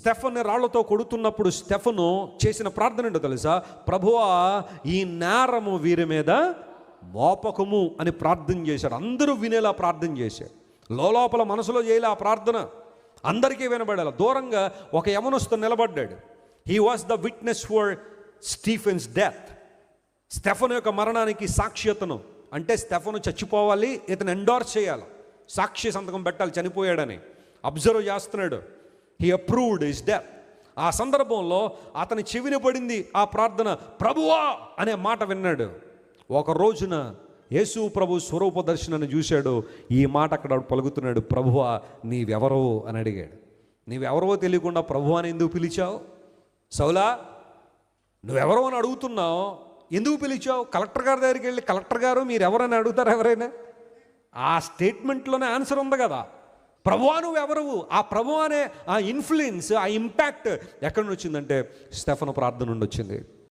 స్టెఫన్ని రాళ్లతో కొడుతున్నప్పుడు స్టెఫను చేసిన ప్రార్థన ఏంటో తెలుసా? ప్రభువా, ఈ నేరము వీరి మీద మోపకము అని ప్రార్థన చేశాడు. అందరూ వినేలా ప్రార్థన చేశాడు. లోపల మనసులో చేయలే ఆ ప్రార్థన, అందరికీ వినబడాలి. దూరంగా ఒక యవనస్తు నిలబడ్డాడు. He was the witness for Stephens death. Stephen యొక్క మరణానికి సాక్ష్యతను, అంటే స్టెఫను చచ్చిపోవాలి, ఇతను ఎండోర్స్ చేయాలి, సాక్షి సంతకం పెట్టాలి చనిపోయాడని. అబ్జర్వ్ చేస్తున్నాడు. He approved his death. ఆ సందర్భంలో అతని చెవిన పడింది ఆ ప్రార్థన, ప్రభువా అనే మాట విన్నాడు. ఒక రోజున యేసు ప్రభు స్వరూప దర్శనాన్ని చూశాడు. ఈ మాట అక్కడ పలుకుతున్నాడు, ప్రభువా నీవెవరో అని అడిగాడు. నీవెవరో తెలియకుండా ప్రభువా అని ఎందుకు పిలిచావు? సౌలా, నువ్వెవరో అని అడుగుతున్నావు, ఎందుకు పిలిచావు? కలెక్టర్ గారి దగ్గరికి వెళ్ళి, కలెక్టర్ గారు మీరు ఎవరని అడుగుతారు ఎవరైనా? ఆ స్టేట్మెంట్లోనే ఆన్సర్ ఉంది కదా, ప్రభువా నువ్వెవరు. ఆ ప్రభు అనే ఆ ఇన్ఫ్లుయెన్స్, ఆ ఇంపాక్ట్ ఎక్కడి నుంచి వచ్చిందంటే స్టెఫను ప్రార్థన నుండి వచ్చింది.